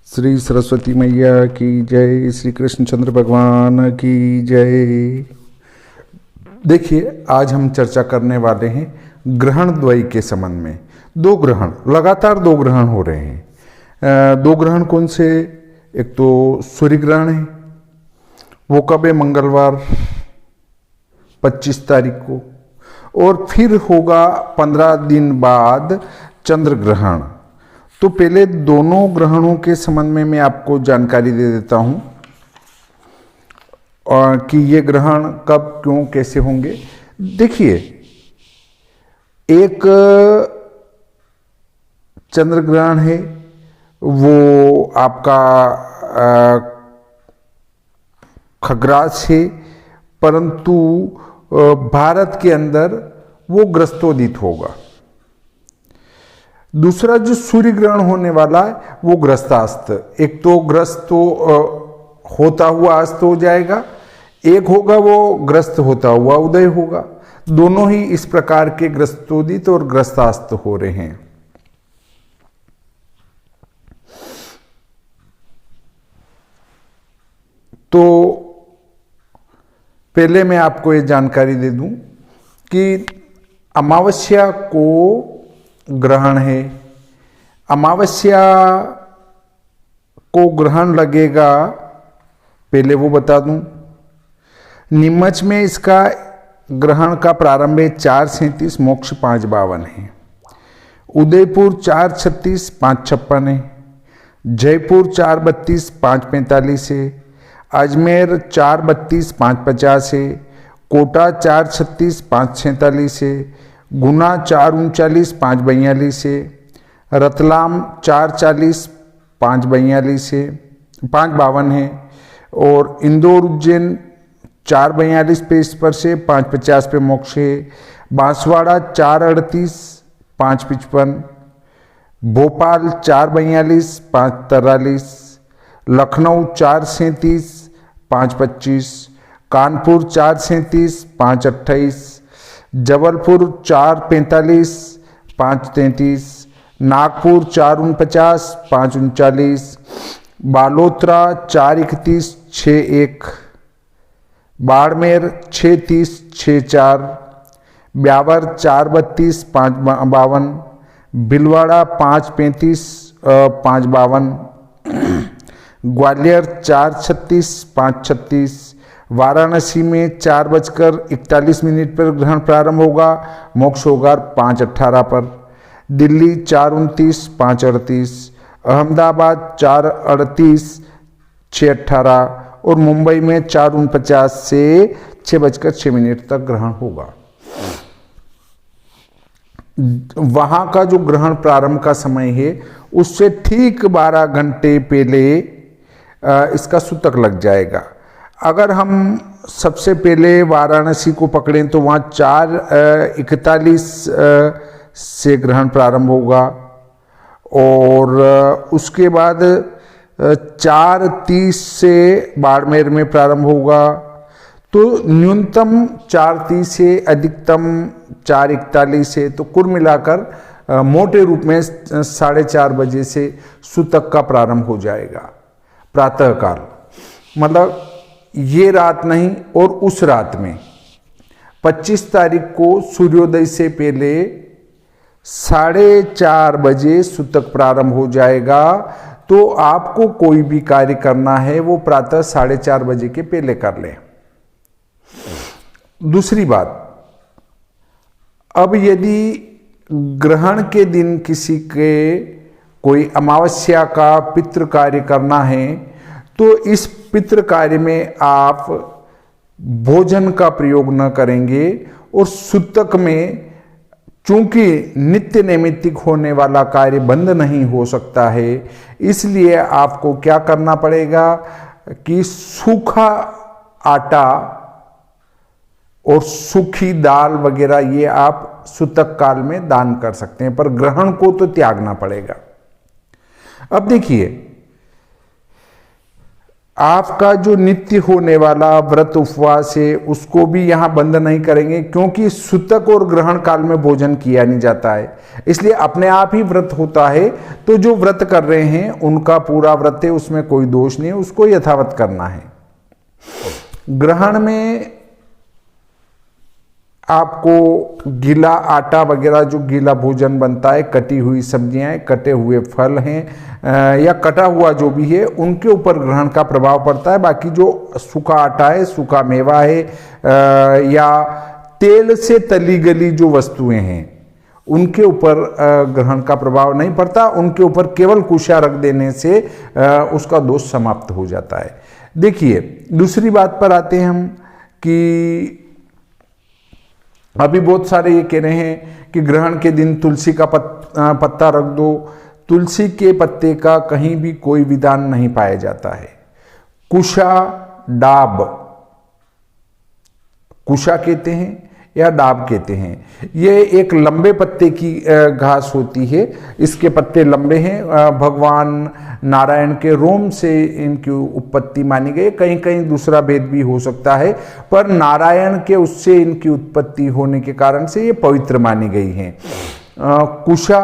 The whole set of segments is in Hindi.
श्री सरस्वती मैया की जय, श्री कृष्णचंद्र भगवान की जय। देखिए, आज हम चर्चा करने वाले हैं ग्रहण द्वय के संबंध में। दो ग्रहण, लगातार दो ग्रहण हो रहे हैं। दो ग्रहण कौन से? एक तो सूर्य ग्रहण है, वो कब है? मंगलवार 25 तारीख को। और फिर होगा 15 दिन बाद चंद्र ग्रहण। तो पहले दोनों ग्रहणों के संबंध में मैं आपको जानकारी दे देता हूं और कि ये ग्रहण कब, क्यों, कैसे होंगे। देखिए, एक चंद्र ग्रहण है, वो आपका खग्रास है, परंतु भारत के अंदर वो ग्रस्तोदित होगा। दूसरा जो सूर्य ग्रहण होने वाला है वो ग्रस्तास्त। एक तो ग्रस्त होता हुआ अस्त हो जाएगा, एक होगा वो ग्रस्त होता हुआ उदय होगा। दोनों ही इस प्रकार के ग्रस्तोदित और ग्रस्तास्त हो रहे हैं। तो पहले मैं आपको ये जानकारी दे दूं कि अमावस्या को ग्रहण है। अमावस्या को ग्रहण लगेगा, पहले वो बता दूं। नीमच में इसका ग्रहण का प्रारंभ है 4:37, मोक्ष 5:52 है। उदयपुर 4:36, 5:56 है। जयपुर 4:32, 5:45 है। अजमेर 4:32, 5:50 है। कोटा 4:36, 5:46 है। गुना 4:39, 5:42 है। रतलाम 4:40, 5:42 है, 5:52 है। और इंदौर उज्जैन 4:42 पे इस पर से, 5:50 पे मोक्ष है। बांसवाड़ा 4:38, 5:55। भोपाल 4:42, 5:43। लखनऊ 4:37, 5:25। कानपुर 4:37, 5:28। जबलपुर 4:45, 5:33। नागपुर 4:49, 5:39। बालोतरा 4:31, 6:1। बाड़मेर 6:30, 6:4। ब्यावर 4:32, 5:52। भिलवाड़ा 5:35, 5:52। ग्वालियर 4:36, 5:36। वाराणसी में 4:41 पर ग्रहण प्रारंभ होगा, मोक्ष होगा 5:18 पर। दिल्ली 4:29, 5:38। अहमदाबाद 4:38, 6:18। और मुंबई में 4:49 से 6:06 तक ग्रहण होगा। वहां का जो ग्रहण प्रारंभ का समय है उससे ठीक 12 घंटे पहले इसका सूतक लग जाएगा। अगर हम सबसे पहले वाराणसी को पकड़ें तो वहाँ 4:41 से ग्रहण प्रारंभ होगा और उसके बाद 4:30 से बाड़मेर में प्रारंभ होगा। तो न्यूनतम 4:30 से अधिकतम 4:41 है। तो कुल मिलाकर मोटे रूप में 4:30 बजे से सूतक का प्रारंभ हो जाएगा, प्रातःकाल। मतलब ये रात नहीं, और उस रात में 25 तारीख को सूर्योदय से पहले 4:30 बजे सूतक प्रारंभ हो जाएगा। तो आपको कोई भी कार्य करना है वो प्रातः 4:30 बजे के पहले कर लें। दूसरी बात, अब यदि ग्रहण के दिन किसी के कोई अमावस्या का पितृ कार्य करना है तो इस पितृ कार्य में आप भोजन का प्रयोग न करेंगे। और सूतक में चूंकि नित्य नैमित्तिक होने वाला कार्य बंद नहीं हो सकता है, इसलिए आपको क्या करना पड़ेगा कि सूखा आटा और सूखी दाल वगैरह ये आप सूतक काल में दान कर सकते हैं, पर ग्रहण को तो त्यागना पड़ेगा। अब देखिए, आपका जो नित्य होने वाला व्रत उपवास है उसको भी यहाँ बंद नहीं करेंगे, क्योंकि सूतक और ग्रहण काल में भोजन किया नहीं जाता है, इसलिए अपने आप ही व्रत होता है। तो जो व्रत कर रहे हैं उनका पूरा व्रत है, उसमें कोई दोष नहीं है, उसको यथावत करना है। ग्रहण में आपको गीला आटा वगैरह, जो गीला भोजन बनता है, कटी हुई सब्जियां, कटे हुए फल हैं या कटा हुआ जो भी है, उनके ऊपर ग्रहण का प्रभाव पड़ता है। बाकी जो सूखा आटा है, सूखा मेवा है या तेल से तली गली जो वस्तुएं हैं, उनके ऊपर ग्रहण का प्रभाव नहीं पड़ता। उनके ऊपर केवल कुशा रख देने से उसका दोष समाप्त हो जाता है। देखिए, दूसरी बात पर आते हैं हम कि अभी बहुत सारे ये कह रहे हैं कि ग्रहण के दिन तुलसी का पत्ता रख दो। तुलसी के पत्ते का कहीं भी कोई विधान नहीं पाया जाता है। कुशा डाब, कुशा कहते हैं या डाब कहते हैं, ये एक लंबे पत्ते की घास होती है। इसके पत्ते लंबे हैं। भगवान नारायण के रोम से इनकी उत्पत्ति मानी गई। कहीं कहीं दूसरा भेद भी हो सकता है, पर नारायण के उससे इनकी उत्पत्ति होने के कारण से ये पवित्र मानी गई हैं। कुशा,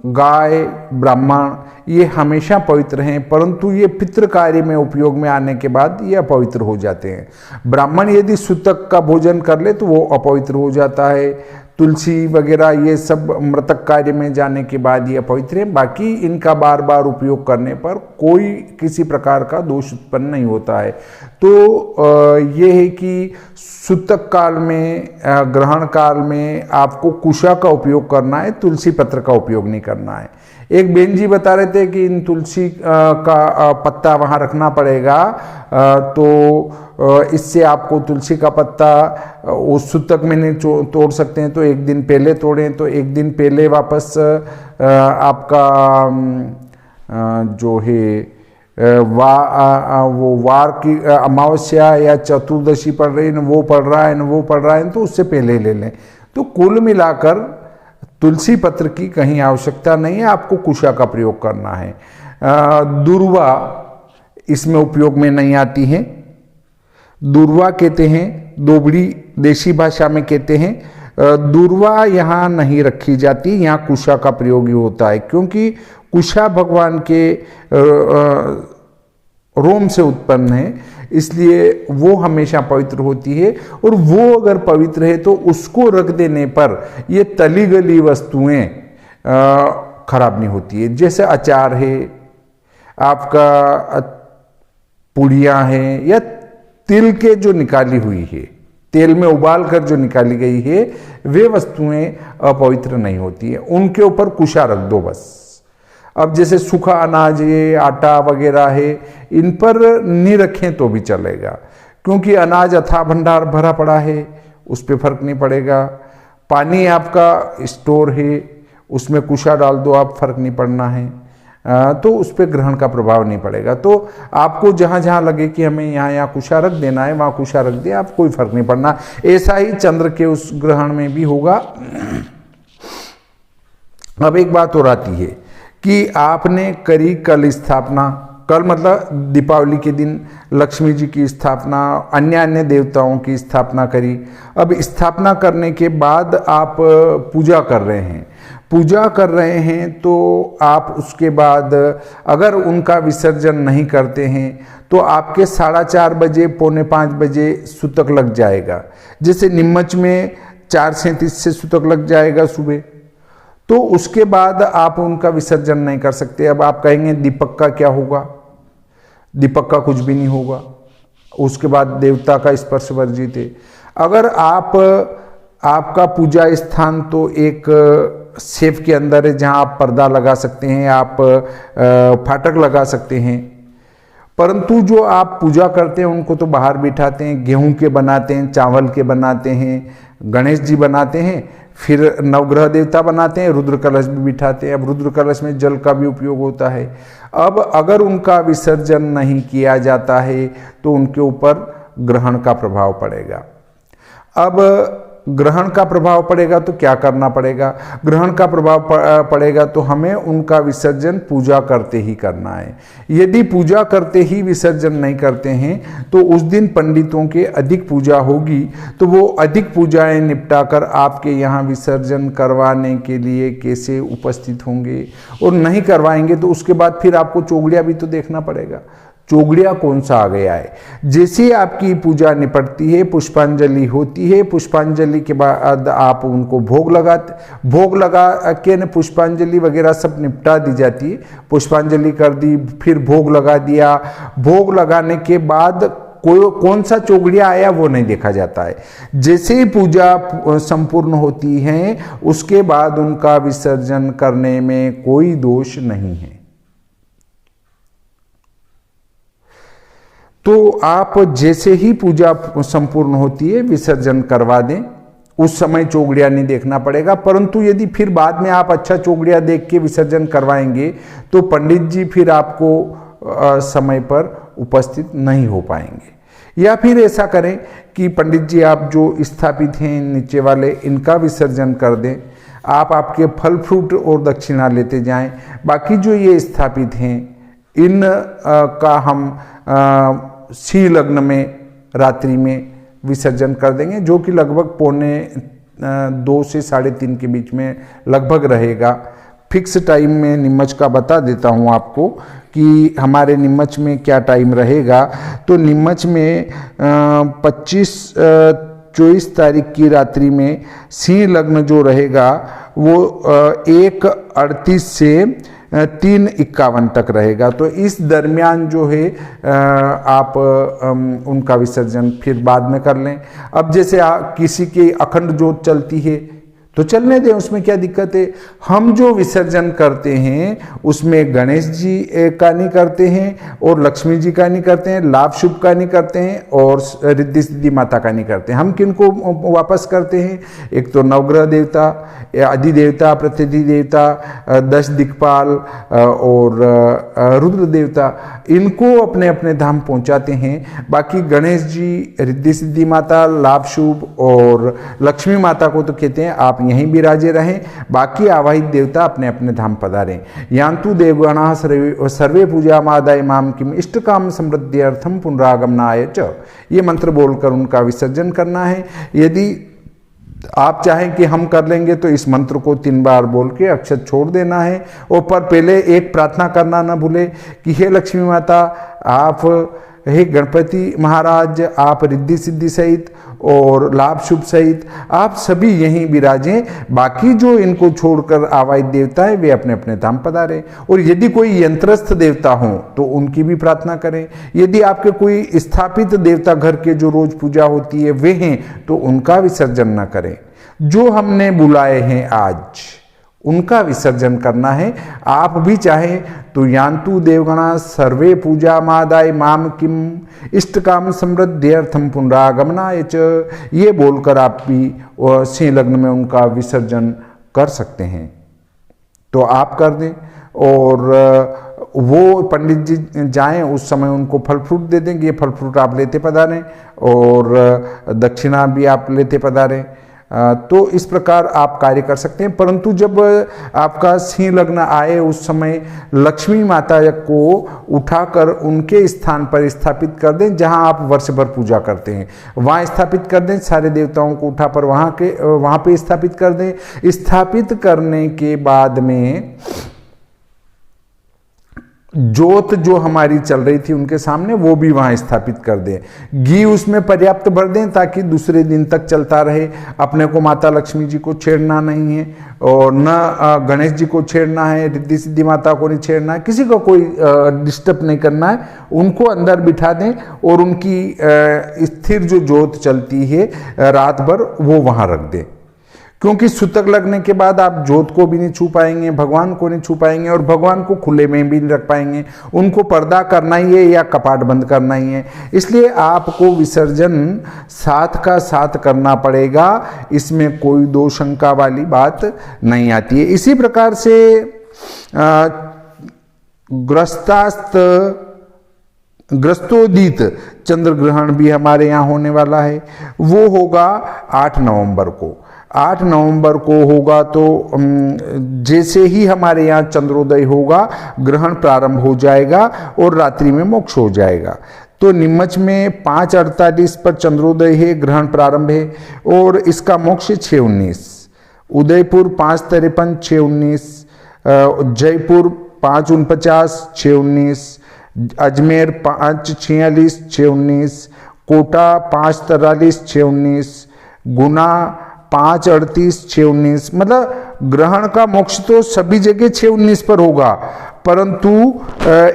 गाय, ब्राह्मण ये हमेशा पवित्र हैं, परंतु ये पितृ कार्य में उपयोग में आने के बाद ये अपवित्र हो जाते हैं। ब्राह्मण यदि सूतक का भोजन कर ले तो वो अपवित्र हो जाता है। तुलसी वगैरह ये सब मृतक कार्य में जाने के बाद ये अपवित्र है। बाकी इनका बार बार उपयोग करने पर कोई किसी प्रकार का दोष उत्पन्न नहीं होता है। तो ये है कि सूतक काल में, ग्रहण काल में आपको कुशा का उपयोग करना है, तुलसी पत्र का उपयोग नहीं करना है। एक बेन जी बता रहे थे कि इन तुलसी का पत्ता वहाँ रखना पड़ेगा, तो इससे आपको तुलसी का पत्ता उस सूतक में नहीं तोड़ सकते हैं, तो एक दिन पहले तोड़ें। तो एक दिन पहले वापस आपका जो है वो वार की अमावस्या या चतुर्दशी पड़ रही है, वो पड़ रहा है, वो पड़ रहा है, तो उससे पहले ले लें। तो कुल मिलाकर तुलसी पत्र की कहीं आवश्यकता नहीं है, आपको कुशा का प्रयोग करना है। दूर्वा इसमें उपयोग में नहीं आती है। दूर्वा कहते हैं, दोबड़ी देशी भाषा में कहते हैं। दूर्वा यहाँ नहीं रखी जाती, यहाँ कुशा का प्रयोग ही होता है, क्योंकि कुशा भगवान के रोम से उत्पन्न है, इसलिए वो हमेशा पवित्र होती है। और वो अगर पवित्र है तो उसको रख देने पर ये तली गली वस्तुएं खराब नहीं होती है। जैसे अचार है, आपका पुड़ियाँ हैं, या तिल के जो निकाली हुई है, तेल में उबाल कर जो निकाली गई है, वे वस्तुएं अपवित्र नहीं होती है। उनके ऊपर कुशा रख दो बस। अब जैसे सूखा अनाज है, आटा वगैरह है, इन पर नहीं रखें तो भी चलेगा, क्योंकि अनाज अथाह भंडार भरा पड़ा है, उस पर फर्क नहीं पड़ेगा। पानी आपका स्टोर है, उसमें कुशा डाल दो आप, फर्क नहीं पड़ना है, तो उस पर ग्रहण का प्रभाव नहीं पड़ेगा। तो आपको जहाँ जहाँ लगे कि हमें यहाँ कुशा रख देना है, वहाँ कुशा रख दिया, आप कोई फर्क नहीं पड़ना। ऐसा ही चंद्र के उस ग्रहण में भी होगा। अब एक बात और आती है कि आपने करी कल स्थापना, कल मतलब दीपावली के दिन लक्ष्मी जी की स्थापना, अन्य अन्य देवताओं की स्थापना करी। अब स्थापना करने के बाद आप पूजा कर रहे हैं, तो आप उसके बाद अगर उनका विसर्जन नहीं करते हैं तो आपके 4:30 बजे, 4:45 बजे सूतक लग जाएगा। जैसे नीमच में 4:37 से सूतक लग जाएगा सुबह, तो उसके बाद आप उनका विसर्जन नहीं कर सकते। अब आप कहेंगे दीपक का क्या होगा? दीपक का कुछ भी नहीं होगा, उसके बाद देवता का स्पर्श वर्जित है। अगर आपका पूजा स्थान तो एक सेफ के अंदर है, जहां आप पर्दा लगा सकते हैं, आप फाटक लगा सकते हैं, परंतु जो आप पूजा करते हैं उनको तो बाहर बिठाते हैं, गेहूं के बनाते हैं, चावल के बनाते हैं, गणेश जी बनाते हैं, फिर नवग्रह देवता बनाते हैं, रुद्र कलश भी बिठाते हैं। अब रुद्र कलश में जल का भी उपयोग होता है। अब अगर उनका विसर्जन नहीं किया जाता है तो उनके ऊपर ग्रहण का प्रभाव पड़ेगा। अब ग्रहण का प्रभाव पड़ेगा तो क्या करना पड़ेगा? ग्रहण का प्रभाव पड़ेगा तो हमें उनका विसर्जन पूजा करते ही करना है। यदि पूजा करते ही विसर्जन नहीं करते हैं तो उस दिन पंडितों के अधिक पूजा होगी, तो वो अधिक पूजाएं निपटाकर आपके यहाँ विसर्जन करवाने के लिए कैसे उपस्थित होंगे, और नहीं करवाएंगे तो उसके बाद फिर आपको चोगड़िया भी तो देखना पड़ेगा। चोगड़िया कौन सा आ गया है? जैसे आपकी पूजा निपटती है, पुष्पांजलि होती है, पुष्पांजलि के बाद आप उनको भोग लगा के न पुष्पांजलि वगैरह सब निपटा दी जाती है। पुष्पांजलि कर दी, फिर भोग लगा दिया। भोग लगाने के बाद कौन सा चोगड़िया आया वो नहीं देखा जाता है। जैसे ही पूजा संपूर्ण होती है उसके बाद उनका विसर्जन करने में कोई दोष नहीं है। तो आप जैसे ही पूजा संपूर्ण होती है विसर्जन करवा दें, उस समय चोगड़िया नहीं देखना पड़ेगा। परंतु यदि फिर बाद में आप अच्छा चोगड़िया देख के विसर्जन करवाएंगे तो पंडित जी फिर आपको समय पर उपस्थित नहीं हो पाएंगे। या फिर ऐसा करें कि पंडित जी आप जो स्थापित हैं नीचे वाले, इनका विसर्जन कर दें। आप आपके फल फ्रूट और दक्षिणा लेते जाएं। बाकी जो ये स्थापित हैं इन का हम सिंह लग्न में रात्रि में विसर्जन कर देंगे, जो कि लगभग 2:45 से 3:30 के बीच में लगभग रहेगा। फिक्स टाइम में निमच का बता देता हूँ आपको कि हमारे निमच में क्या टाइम रहेगा। तो निमच में 24 तारीख की रात्रि में सिंह लग्न जो रहेगा वो 1:38 से 3:51 तक रहेगा। तो इस दरमियान जो है आप उनका विसर्जन फिर बाद में कर लें। अब जैसे किसी की अखंड ज्योत चलती है तो चलने दें, उसमें क्या दिक्कत है। हम जो विसर्जन करते हैं उसमें गणेश जी का नहीं करते हैं और लक्ष्मी जी का नहीं करते हैं, लाभ शुभ का नहीं करते हैं और रिद्धि सिद्धि माता का नहीं करते हैं। हम किनको वापस करते हैं? एक तो नवग्रह देवता, अधिदेवता, प्रतिधि देवता, 10 दिक्पाल और रुद्र देवता, इनको अपने अपने धाम पहुंचाते हैं। बाकी गणेश जी, रिद्धि सिद्धि माता, लाभ शुभ और लक्ष्मी माता को तो कहते हैं आप यहीं विराजे रहें। बाकी आवाहित देवता अपने अपने धाम पधारें। यान्तु देवगणाः सर्वे पूजा मादाय माम किम इष्ट काम समृद्ध्यर्थम पुनरागमनाय च, ये मंत्र बोलकर उनका विसर्जन करना है। यदि आप चाहें कि हम कर लेंगे तो इस मंत्र को 3 बार बोल के अक्षत छोड़ देना है। और पर पहले एक प्रार्थना करना न भूले कि हे लक्ष्मी माता, आप, हे गणपति महाराज, आप रिद्धि सिद्धि सहित और लाभ शुभ सहित आप सभी यहीं विराजें। बाकी जो इनको छोड़कर आवाहित देवता है वे अपने अपने धाम पधारें। और यदि कोई यंत्रस्थ देवता हो तो उनकी भी प्रार्थना करें। यदि आपके कोई स्थापित देवता घर के जो रोज पूजा होती है वे हैं तो उनका विसर्जन न करें। जो हमने बुलाए हैं आज उनका विसर्जन करना है। आप भी चाहें तो यान्तु देवगणा सर्वे पूजा मादाय माम किम इष्ट काम समृद्ध्यर्थम पुनरागमनाय च, ये बोलकर आप भी सिंह लग्न में उनका विसर्जन कर सकते हैं। तो आप कर दें और वो पंडित जी जाएं उस समय उनको फल फ्रूट दे देंगे। ये फल फ्रूट आप लेते पधारें और दक्षिणा भी आप लेते पधारें। तो इस प्रकार आप कार्य कर सकते हैं। परंतु जब आपका सिंह लग्न आए उस समय लक्ष्मी माता को उठाकर उनके स्थान पर स्थापित कर दें जहां आप वर्ष भर पूजा करते हैं, वहां स्थापित कर दें। सारे देवताओं को उठाकर वहां पे स्थापित कर दें। स्थापित करने के बाद में ज्योत जो हमारी चल रही थी उनके सामने वो भी वहां स्थापित कर दें। घी उसमें पर्याप्त भर दें ताकि दूसरे दिन तक चलता रहे। अपने को माता लक्ष्मी जी को छेड़ना नहीं है और न गणेश जी को छेड़ना है, रिद्धि सिद्धि माता को नहीं छेड़ना है, किसी को कोई डिस्टर्ब नहीं करना है। उनको अंदर बिठा दें और उनकी स्थिर जो ज्योत चलती है रात भर वो वहां रख दें। क्योंकि सूतक लगने के बाद आप ज्योत को भी नहीं छू पाएंगे, भगवान को नहीं छू पाएंगे और भगवान को खुले में भी नहीं रख पाएंगे। उनको पर्दा करना ही है या कपाट बंद करना ही है। इसलिए आपको विसर्जन साथ का साथ करना पड़ेगा। इसमें कोई दो शंका वाली बात नहीं आती है। इसी प्रकार से गृहस्थ ग्रस्तोदित चंद्र ग्रहण भी हमारे यहाँ होने वाला है, वो होगा 8 नवंबर को। 8 नवंबर को होगा तो जैसे ही हमारे यहाँ चंद्रोदय होगा ग्रहण प्रारंभ हो जाएगा और रात्रि में मोक्ष हो जाएगा। तो नीमच में 5:48 पर चंद्रोदय है, ग्रहण प्रारंभ है और इसका मोक्ष 6:19। उदयपुर 5:53 6:19, जयपुर 5:49 6:19, अजमेर 5:46 6:19, कोटा 5:43 6:19, गुना 5:38 6:19। मतलब ग्रहण का मोक्ष तो सभी जगह 6:19 पर होगा, परंतु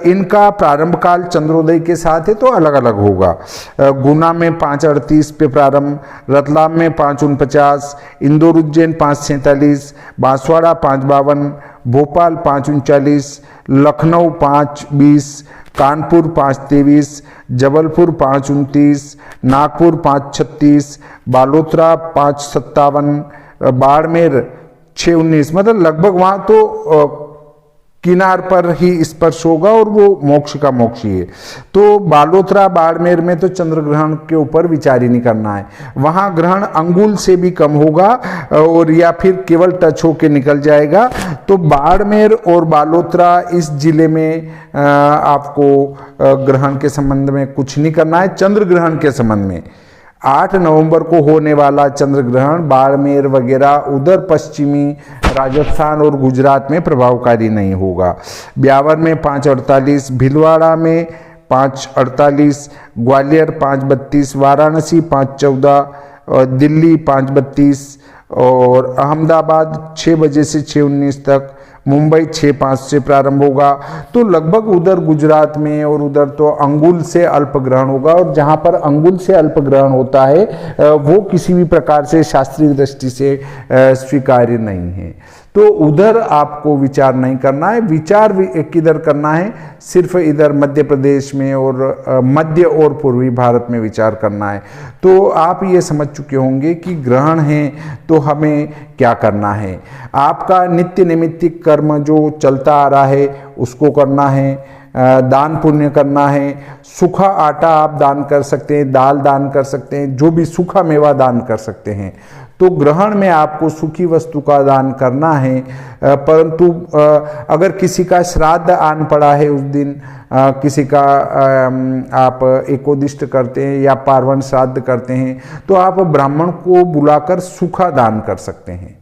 इनका प्रारंभ काल चंद्रोदय के साथ है तो अलग अलग होगा। गुना में 5:38 पे प्रारंभ, रतलाम में 5:49, इंदौर उज्जैन 5:47, बांसवाड़ा 5:52, भोपाल 5:39, लखनऊ 5:20, कानपुर 5:23, जबलपुर 5:29, नागपुर 5:36, बालोतरा 5:57, बाड़मेर 6:19। मतलब लगभग वहां तो किनार पर ही स्पर्श होगा और वो मोक्ष का मोक्ष ही है। तो बालोतरा बाड़मेर में तो चंद्र ग्रहण के ऊपर विचार ही नहीं करना है, वहां ग्रहण अंगुल से भी कम होगा और या फिर केवल टच होके निकल जाएगा। तो बाड़मेर और बालोतरा इस जिले में आपको ग्रहण के संबंध में कुछ नहीं करना है। चंद्र ग्रहण के संबंध में 8 नवंबर को होने वाला चंद्र ग्रहण बाड़मेर वगैरह उधर पश्चिमी राजस्थान और गुजरात में प्रभावकारी नहीं होगा। ब्यावर में 5:48, भीलवाड़ा में 5:48, ग्वालियर 5:32, वाराणसी 5:14, दिल्ली 5:32 और अहमदाबाद 6 बजे से 6:19 तक, मुंबई 6:05 से प्रारंभ होगा। तो लगभग उधर गुजरात में और उधर तो अंगुल से अल्प ग्रहण होगा और जहां पर अंगुल से अल्प ग्रहण होता है वो किसी भी प्रकार से शास्त्रीय दृष्टि से स्वीकार्य नहीं है। तो उधर आपको विचार नहीं करना है, विचार किधर करना है, सिर्फ इधर मध्य प्रदेश में और मध्य और पूर्वी भारत में विचार करना है। तो आप ये समझ चुके होंगे कि ग्रहण है तो हमें क्या करना है। आपका नित्य नैमित्तिक कर्म जो चलता आ रहा है उसको करना है, दान पुण्य करना है। सूखा आटा आप दान कर सकते हैं, दाल दान कर सकते हैं, जो भी सूखा मेवा दान कर सकते हैं। तो ग्रहण में आपको सूखी वस्तु का दान करना है, परंतु अगर किसी का श्राद्ध आन पड़ा है उस दिन, किसी का आप एकोदिष्ट करते हैं या पार्वण श्राद्ध करते हैं तो आप ब्राह्मण को बुलाकर सूखा दान कर सकते हैं।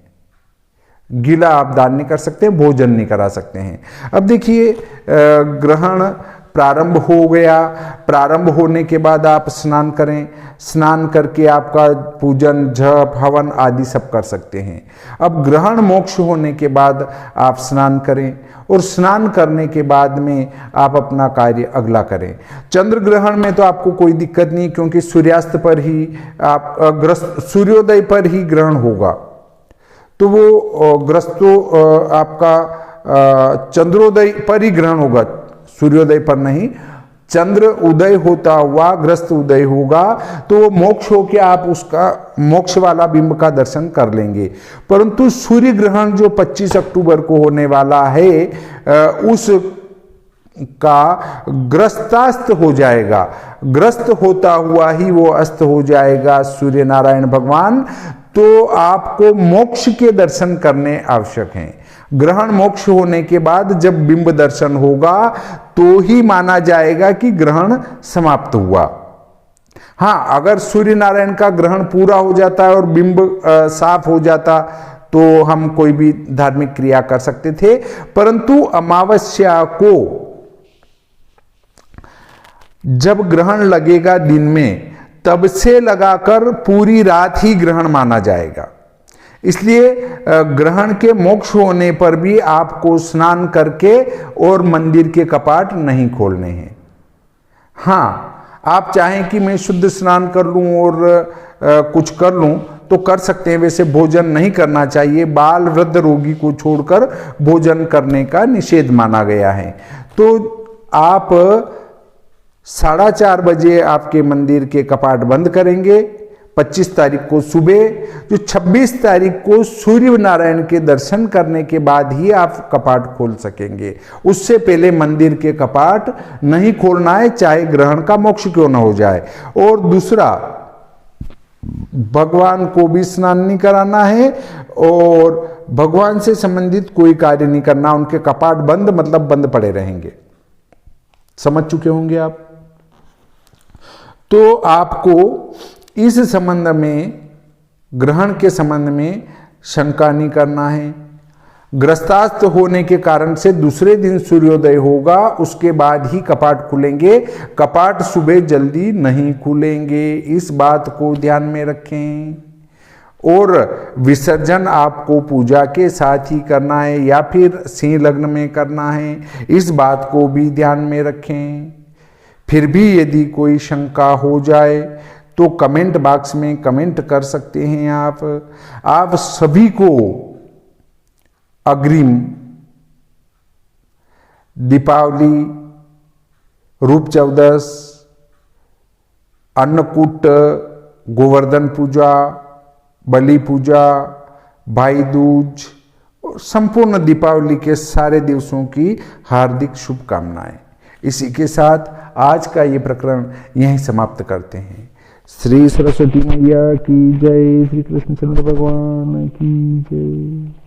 गीला आप दान नहीं कर सकते, भोजन नहीं करा सकते हैं। अब देखिए ग्रहण प्रारंभ हो गया, प्रारंभ होने के बाद आप स्नान करें, स्नान करके आपका पूजन जप हवन आदि सब कर सकते हैं। अब ग्रहण मोक्ष होने के बाद आप स्नान करें और स्नान करने के बाद में आप अपना कार्य अगला करें। चंद्र ग्रहण में तो आपको कोई दिक्कत नहीं, क्योंकि सूर्यास्त पर ही आप सूर्योदय पर ही ग्रहण होगा, तो वो ग्रस्तो आपका चंद्रोदय पर ही ग्रहण होगा, सूर्योदय पर नहीं। चंद्र उदय होता हुआ ग्रस्त उदय होगा तो वो मोक्ष हो के आप उसका मोक्ष वाला बिंब का दर्शन कर लेंगे। परंतु सूर्य ग्रहण जो 25 अक्टूबर को होने वाला है उस का ग्रस्तास्त हो जाएगा, ग्रस्त होता हुआ ही वो अस्त हो जाएगा सूर्य नारायण भगवान। तो आपको मोक्ष के दर्शन करने आवश्यक हैं। ग्रहण मोक्ष होने के बाद जब बिंब दर्शन होगा तो ही माना जाएगा कि ग्रहण समाप्त हुआ। हाँ, अगर सूर्य नारायण का ग्रहण पूरा हो जाता है और बिंब साफ हो जाता तो हम कोई भी धार्मिक क्रिया कर सकते थे, परंतु अमावस्या को जब ग्रहण लगेगा दिन में तब से लगाकर पूरी रात ही ग्रहण माना जाएगा। इसलिए ग्रहण के मोक्ष होने पर भी आपको स्नान करके और मंदिर के कपाट नहीं खोलने हैं। हाँ, आप चाहें कि मैं शुद्ध स्नान कर लूं और कुछ कर लूं तो कर सकते हैं, वैसे भोजन नहीं करना चाहिए। बाल वृद्ध रोगी को छोड़कर भोजन करने का निषेध माना गया है। तो आप 4:30 बजे आपके मंदिर के कपाट बंद करेंगे, 25 तारीख को सुबह, जो 26 तारीख को सूर्य नारायण के दर्शन करने के बाद ही आप कपाट खोल सकेंगे। उससे पहले मंदिर के कपाट नहीं खोलना है, चाहे ग्रहण का मोक्ष क्यों न हो जाए। और दूसरा, भगवान को भी स्नान नहीं कराना है और भगवान से संबंधित कोई कार्य नहीं करना। उनके कपाट बंद मतलब बंद पड़े रहेंगे। समझ चुके होंगे आप। तो आपको इस संबंध में, ग्रहण के संबंध में शंका नहीं करना है। ग्रस्तास्थ होने के कारण से दूसरे दिन सूर्योदय होगा, उसके बाद ही कपाट खुलेंगे। कपाट सुबह जल्दी नहीं खुलेंगे, इस बात को ध्यान में रखें। और विसर्जन आपको पूजा के साथ ही करना है या फिर सिंह लग्न में करना है, इस बात को भी ध्यान में रखें। फिर भी यदि कोई शंका हो जाए तो कमेंट बॉक्स में कमेंट कर सकते हैं आप सभी को अग्रिम दीपावली, रूप चौदस, अन्नकूट, गोवर्धन पूजा, बलि पूजा, भाई दूज और संपूर्ण दीपावली के सारे दिवसों की हार्दिक शुभकामनाएं। इसी के साथ आज का ये प्रकरण यहीं समाप्त करते हैं। श्री सरस्वती मैया की जय, श्री कृष्णचंद्र भगवान की जय।